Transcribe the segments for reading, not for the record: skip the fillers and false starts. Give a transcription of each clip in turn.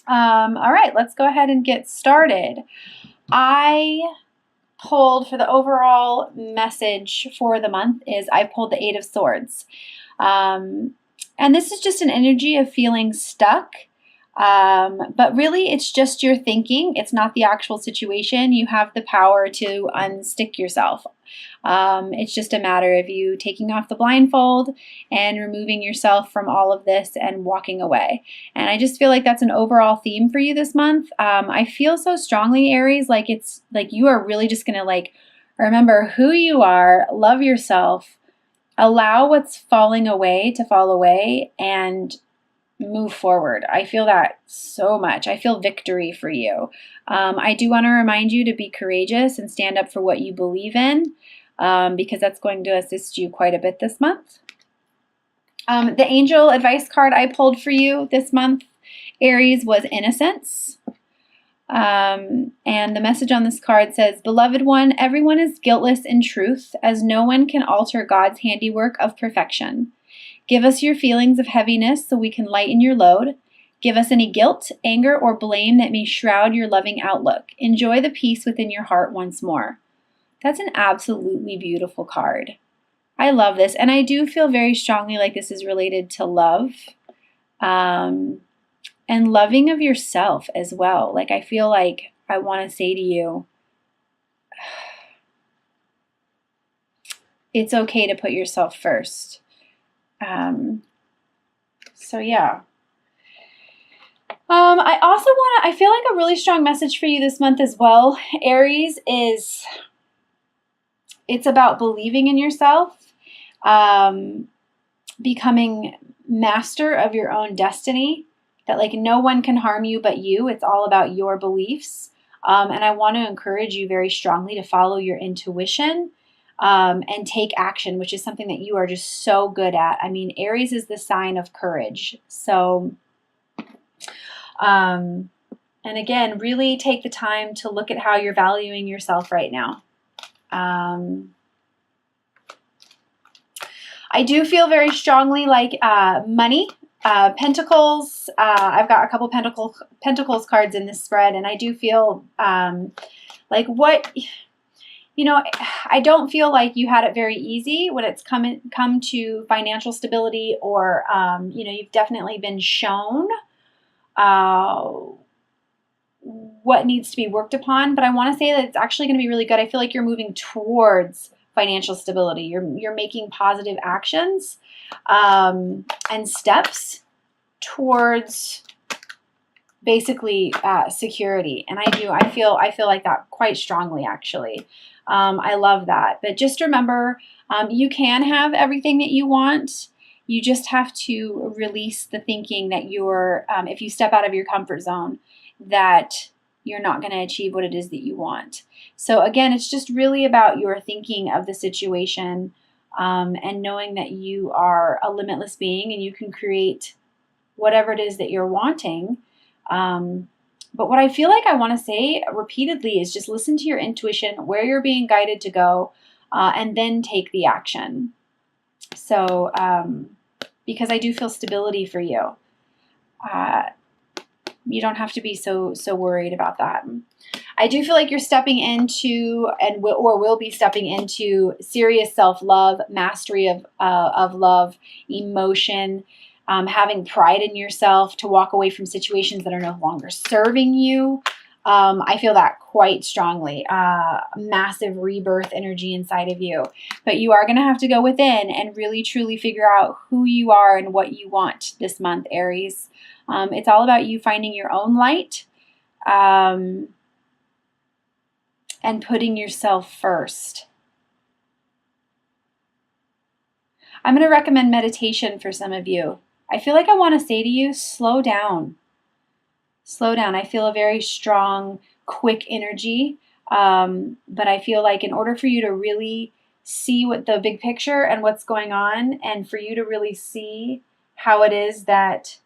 All right, let's go ahead and get started. I pulled for the overall message for the month is I pulled the Eight of Swords. And this is just an energy of feeling stuck. But really, it's just your thinking. It's not the actual situation. You have the power to unstick yourself. It's just a matter of you taking off the blindfold and removing yourself from all of this and walking away. And I just feel like that's an overall theme for you this month. I feel so strongly, Aries, like it's like you are really just going to like remember who you are, love yourself, allow what's falling away to fall away, and move forward. I feel that so much. I feel victory for you. I do want to remind you to be courageous and stand up for what you believe in, because that's going to assist you quite a bit this month. The angel advice card I pulled for you this month, Aries, was innocence. And the message on this card says, "Beloved one, everyone is guiltless in truth, as no one can alter God's handiwork of perfection. Give us your feelings of heaviness so we can lighten your load. Give us any guilt, anger, or blame that may shroud your loving outlook. Enjoy the peace within your heart once more." That's an absolutely beautiful card. I love this, and I do feel very strongly like this is related to love, and loving of yourself as well. Like I feel like I want to say to you, it's okay to put yourself first. So yeah. I feel like a really strong message for you this month as well, Aries, is it's about believing in yourself, becoming master of your own destiny, that like no one can harm you but you. It's all about your beliefs. And I want to encourage you very strongly to follow your intuition, and take action, which is something that you are just so good at. I mean, Aries is the sign of courage. So, and again, really take the time to look at how you're valuing yourself right now. I do feel very strongly like money, pentacles. I've got a couple pentacles cards in this spread, and I do feel like what... You know, I don't feel like you had it very easy when it's come to financial stability, or, you know, you've definitely been shown what needs to be worked upon. But I want to say that it's actually going to be really good. I feel like you're moving towards financial stability. You're making positive actions and steps towards basically security. And I feel like that quite strongly, actually. I love that. But just remember, you can have everything that you want. You just have to release the thinking that if you step out of your comfort zone, that you're not going to achieve what it is that you want. So again, it's just really about your thinking of the situation, and knowing that you are a limitless being and you can create whatever it is that you're wanting. But what I feel like I want to say repeatedly is just listen to your intuition, where you're being guided to go, and then take the action. So, because I do feel stability for you. You don't have to be so worried about that. I do feel like you're stepping into or will be stepping into serious self-love, mastery of love, emotion, having pride in yourself to walk away from situations that are no longer serving you. I feel that quite strongly. Massive rebirth energy inside of you. But you are going to have to go within and really truly figure out who you are and what you want this month, Aries. It's all about you finding your own light, and putting yourself first. I'm going to recommend meditation for some of you. I feel like I want to say to you, slow down. Slow down. I feel a very strong, quick energy. But I feel like in order for you to really see what the big picture and what's going on, and for you to really see how it is that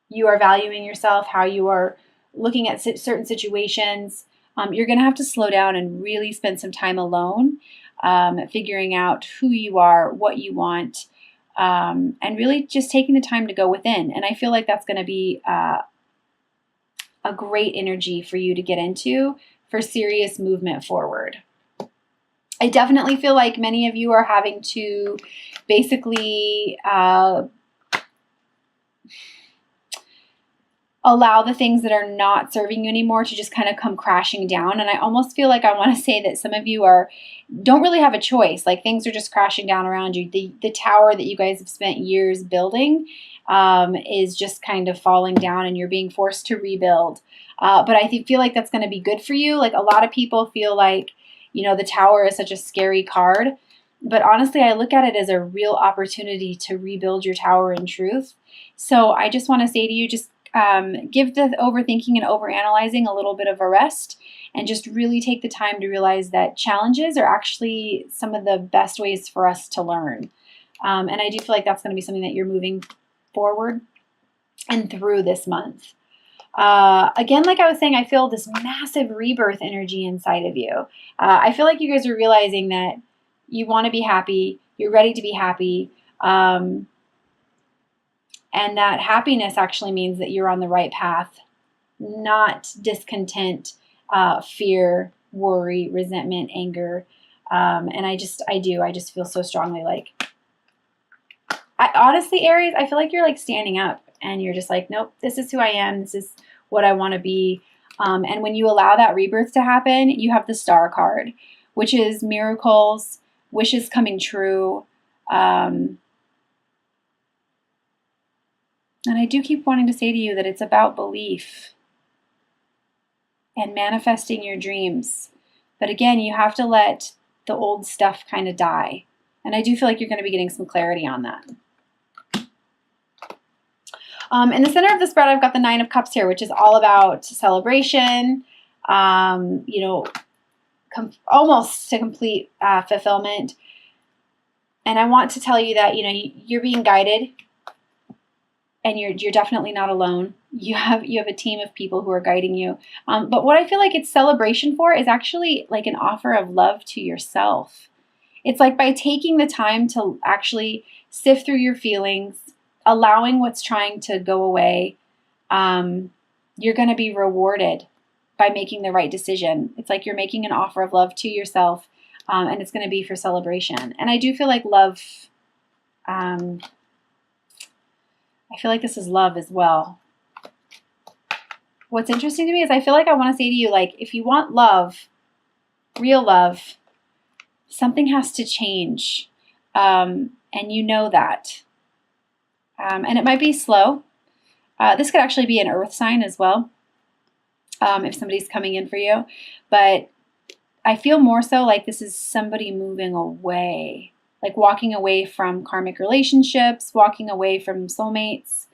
you are valuing yourself, how you are looking at certain situations, you're going to have to slow down and really spend some time alone, figuring out who you are, what you want, and really just taking the time to go within. And I feel like that's going to be a great energy for you to get into for serious movement forward. I definitely feel like many of you are having to basically allow the things that are not serving you anymore to just kind of come crashing down. And I almost feel like I want to say that some of you don't really have a choice. Like things are just crashing down around you. The tower that you guys have spent years building is just kind of falling down, and you're being forced to rebuild. But I feel like that's going to be good for you. Like a lot of people feel like, the tower is such a scary card. But honestly, I look at it as a real opportunity to rebuild your tower in truth. So I just want to say to you, just give the overthinking and overanalyzing a little bit of a rest, and just really take the time to realize that challenges are actually some of the best ways for us to learn. And I do feel like that's going to be something that you're moving forward and through this month. Again, like I was saying, I feel this massive rebirth energy inside of you. I feel like you guys are realizing that you want to be happy, you're ready to be happy, and that happiness actually means that you're on the right path, not discontent, fear, worry, resentment, anger. And I just feel so strongly like, honestly, Aries, I feel like you're like standing up and you're just like, nope, this is who I am. This is what I want to be. And when you allow that rebirth to happen, you have the Star card, which is miracles, wishes coming true. And I do keep wanting to say to you that it's about belief and manifesting your dreams. But again, you have to let the old stuff kind of die. And I do feel like you're going to be getting some clarity on that. In the center of the spread, I've got the Nine of Cups here, which is all about celebration, almost to complete fulfillment. And I want to tell you that, you're being guided. And you're definitely not alone. You have a team of people who are guiding you. But what I feel like it's celebration for is actually like an offer of love to yourself. It's like by taking the time to actually sift through your feelings, allowing what's trying to go away, you're going to be rewarded by making the right decision. It's like you're making an offer of love to yourself, and it's going to be for celebration. And I do feel like love... I feel like this is love as well. What's interesting to me is I feel like I want to say to you, like, if you want love, real love, something has to change. And you know that. And it might be slow. This could actually be an earth sign as well, if somebody's coming in for you. But I feel more so like this is somebody moving away. Like walking away from karmic relationships, walking away from soulmates.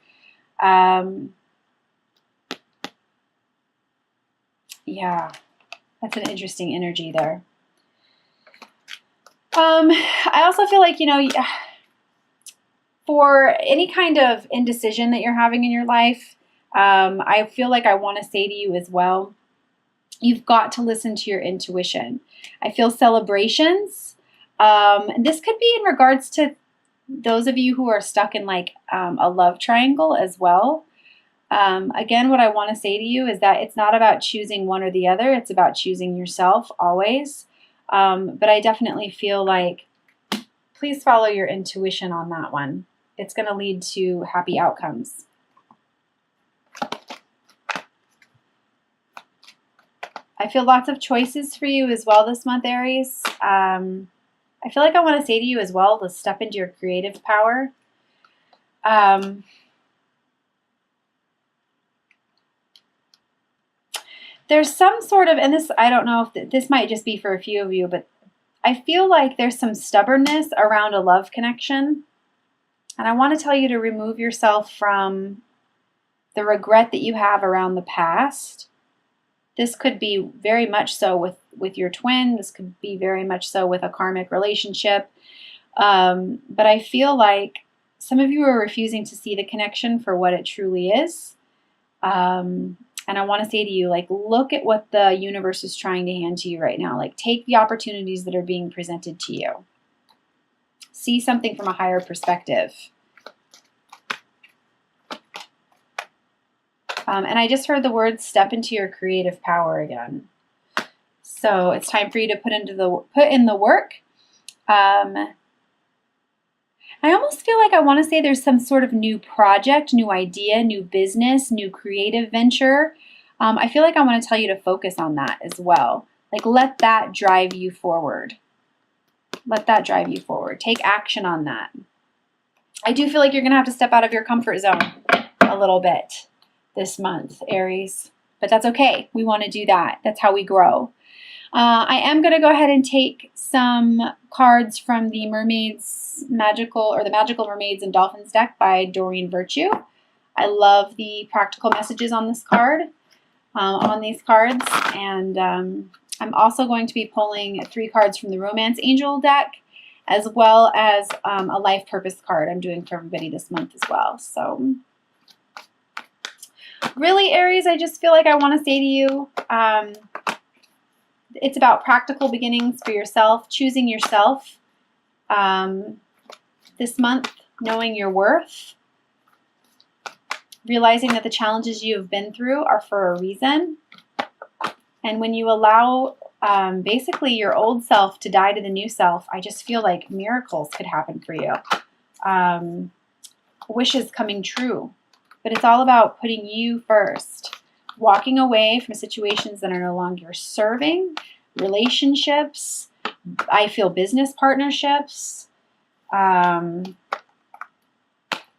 Yeah, that's an interesting energy there. I also feel like, for any kind of indecision that you're having in your life, I feel like I want to say to you as well, you've got to listen to your intuition. I feel celebrations. This could be in regards to those of you who are stuck in like a love triangle as well. Again, what I want to say to you is that it's not about choosing one or the other. It's about choosing yourself always. But I definitely feel like please follow your intuition on that one. It's going to lead to happy outcomes. I feel lots of choices for you as well this month, Aries. I feel like I want to say to you as well to step into your creative power. There's some sort of, and this, I don't know if this might just be for a few of you, but I feel like there's some stubbornness around a love connection. And I want to tell you to remove yourself from the regret that you have around the past. This could be very much so with your twin. This could be very much so with a karmic relationship. But I feel like some of you are refusing to see the connection for what it truly is. And I want to say to you, like, look at what the universe is trying to hand to you right now. Like, take the opportunities that are being presented to you. See something from a higher perspective. And I just heard the words step into your creative power again. So it's time for you to put in the work. I almost feel like I want to say there's some sort of new project, new idea, new business, new creative venture. I feel like I want to tell you to focus on that as well. Like, let that drive you forward. Let that drive you forward. Take action on that. I do feel like you're going to have to step out of your comfort zone a little bit this month, Aries. But that's okay. We want to do that. That's how we grow. I am going to go ahead and take some cards from the the Magical Mermaids and Dolphins deck by Doreen Virtue. I love the practical messages on this card, on these cards. And I'm also going to be pulling 3 cards from the Romance Angel deck, as well as a life purpose card I'm doing for everybody this month as well. So really, Aries, I just feel like I want to say to you, it's about practical beginnings for yourself, choosing yourself this month, knowing your worth, realizing that the challenges you have been through are for a reason. And when you allow basically your old self to die to the new self, I just feel like miracles could happen for you. Wishes coming true. But it's all about putting you first. Walking away from situations that are no longer serving, relationships, I feel business partnerships,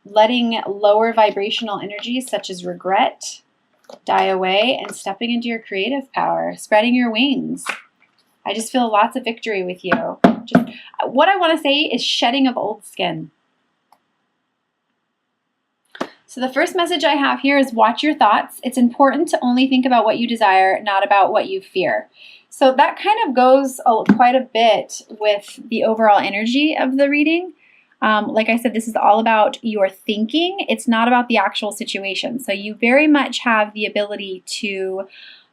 letting lower vibrational energies such as regret die away, and stepping into your creative power, spreading your wings. I just feel lots of victory with you. Just, what I want to say is shedding of old skin. So the first message I have here is watch your thoughts. It's important to only think about what you desire, not about what you fear. So that kind of goes quite a bit with the overall energy of the reading. Like I said, this is all about your thinking. It's not about the actual situation. So you very much have the ability to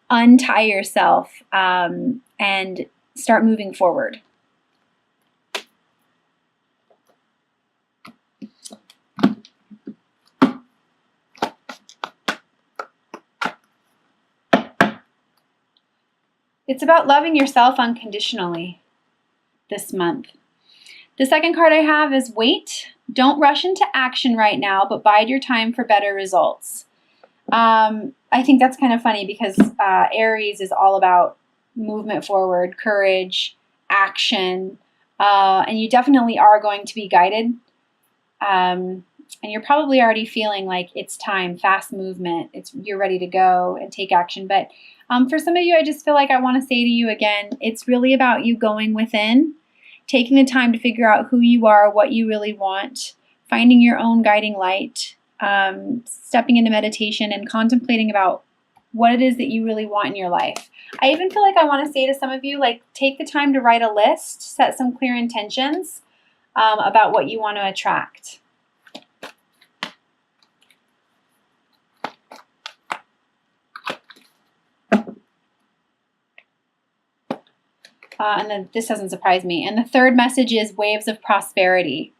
untie yourself and start moving forward. It's about loving yourself unconditionally this month. The second card I have is wait. Don't rush into action right now, but bide your time for better results. I think that's kind of funny because Aries is all about movement forward, courage, action, and you definitely are going to be guided. And you're probably already feeling like it's time, fast movement. You're ready to go and take action. But for some of you, I just feel like I want to say to you again, it's really about you going within, taking the time to figure out who you are, what you really want, finding your own guiding light, stepping into meditation and contemplating about what it is that you really want in your life. I even feel like I want to say to some of you, like, take the time to write a list, set some clear intentions about what you want to attract. And then this doesn't surprise me. And the third message is waves of prosperity.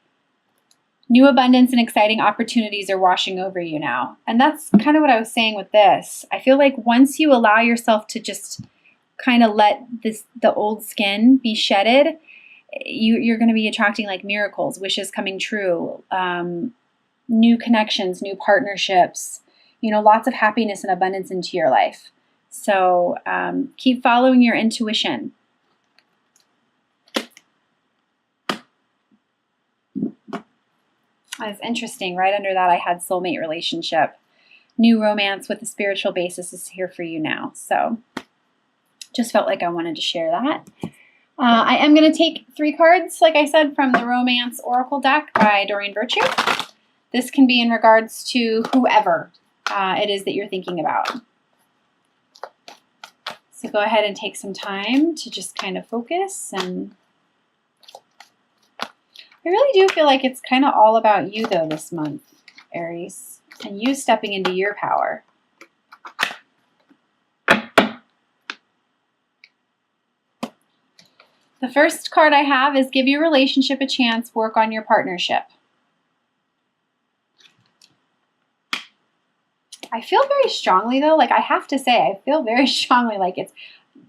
New abundance and exciting opportunities are washing over you now. And that's kind of what I was saying with this. I feel like once you allow yourself to just kind of let the old skin be shedded, you're going to be attracting like miracles, wishes coming true, new connections, new partnerships, lots of happiness and abundance into your life. So keep following your intuition. It's interesting. Right under that, I had soulmate relationship. New romance with a spiritual basis is here for you now. So just felt like I wanted to share that. I am going to take 3 cards, like I said, from the Romance Oracle deck by Doreen Virtue. This can be in regards to whoever it is that you're thinking about. So go ahead and take some time to just kind of focus. And I really do feel like it's kind of all about you, though, this month, Aries, and you stepping into your power. The first card I have is give your relationship a chance, work on your partnership. I feel very strongly, though, like I have to say, I feel very strongly like it's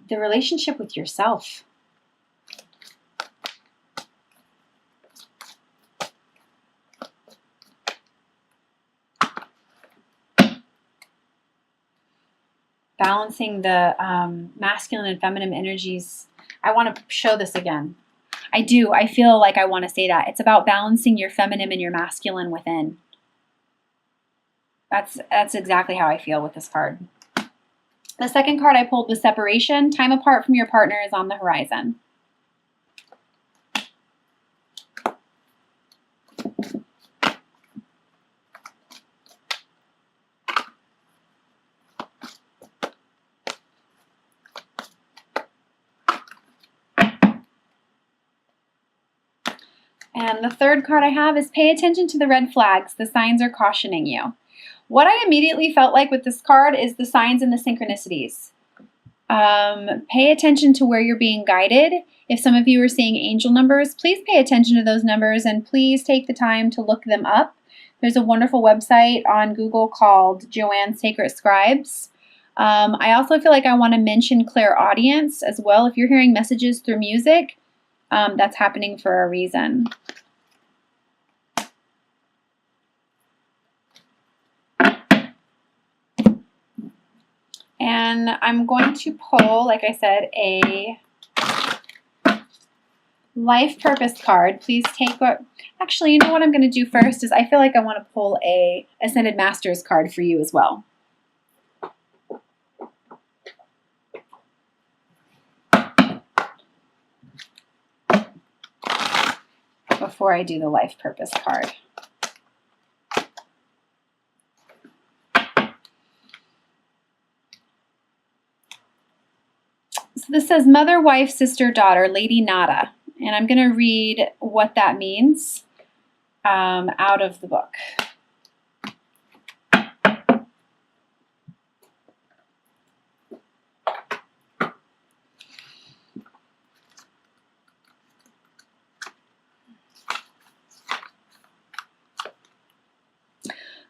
the relationship with yourself. Balancing the masculine and feminine energies. I want to show this again. I do. I feel like I want to say that. It's about balancing your feminine and your masculine within. That's exactly how I feel with this card. The second card I pulled was separation. Time apart from your partner is on the horizon. And the third card I have is pay attention to the red flags. The signs are cautioning you. What I immediately felt like with this card is the signs and the synchronicities. Pay attention to where you're being guided. If some of you are seeing angel numbers, please pay attention to those numbers and please take the time to look them up. There's a wonderful website on Google called Joanne's Sacred Scribes. I also feel like I want to mention clairaudience as well. If you're hearing messages through music, that's happening for a reason. And I'm going to pull, like I said, a life purpose card. Please take what, actually, you know what I'm going to do first is I feel like I want to pull a Ascended Masters card for you as well. Before I do the life purpose card. So this says mother, wife, sister, daughter, Lady Nada. And I'm going to read what that means out of the book.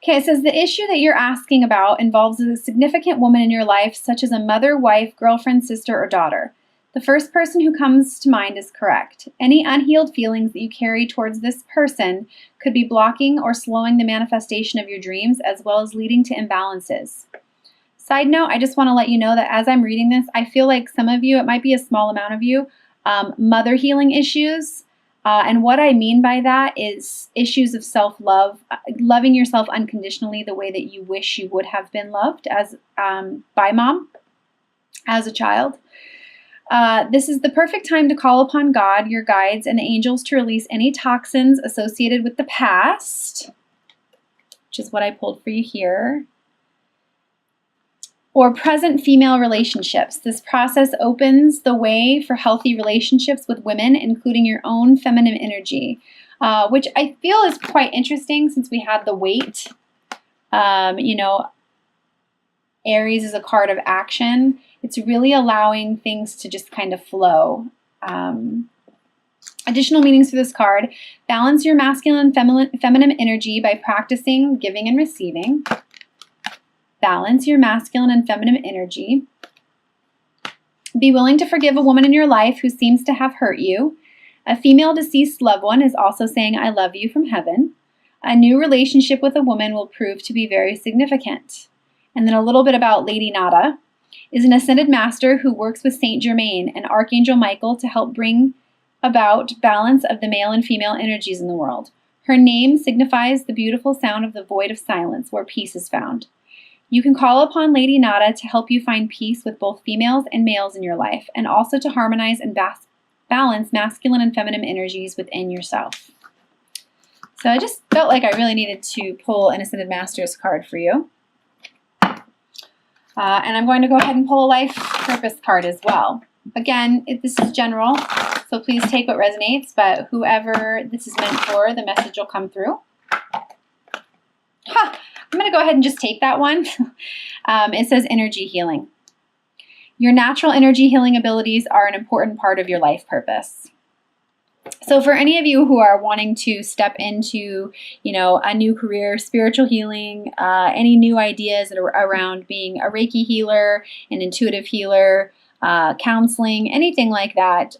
Okay, it says the issue that you're asking about involves a significant woman in your life, such as a mother, wife, girlfriend, sister, or daughter. The first person who comes to mind is correct. Any unhealed feelings that you carry towards this person could be blocking or slowing the manifestation of your dreams, as well as leading to imbalances. Side note, I just want to let you know that as I'm reading this, I feel like some of you, it might be a small amount of you, mother healing issues. And what I mean by that is issues of self-love, loving yourself unconditionally the way that you wish you would have been loved as by mom as a child. This is the perfect time to call upon God, your guides, and the angels to release any toxins associated with the past, which is what I pulled for you here, or present female relationships. This process opens the way for healthy relationships with women, including your own feminine energy, which I feel is quite interesting since we have the weight. You know, Aries is a card of action. It's really allowing things to just kind of flow. Additional meanings for this card: balance your masculine and feminine energy by practicing giving and receiving. Balance your masculine and feminine energy. Be willing to forgive a woman in your life who seems to have hurt you. A female deceased loved one is also saying, I love you from heaven. A new relationship with a woman will prove to be very significant. And then a little bit about Lady Nada. Is an ascended master who works with Saint Germain and Archangel Michael to help bring about balance of the male and female energies in the world. Her name signifies the beautiful sound of the void of silence where peace is found. You can call upon Lady Nada to help you find peace with both females and males in your life, and also to harmonize and balance masculine and feminine energies within yourself. So I just felt like I really needed to pull an Ascended Masters card for you. And I'm going to go ahead and pull a life purpose card as well. Again, this is general, so please take what resonates, but whoever this is meant for, the message will come through. I'm going to go ahead and just take that one. It says energy healing. Your natural energy healing abilities are an important part of your life purpose. So for any of you who are wanting to step into, a new career, spiritual healing, any new ideas around being a Reiki healer, an intuitive healer, counseling, anything like that,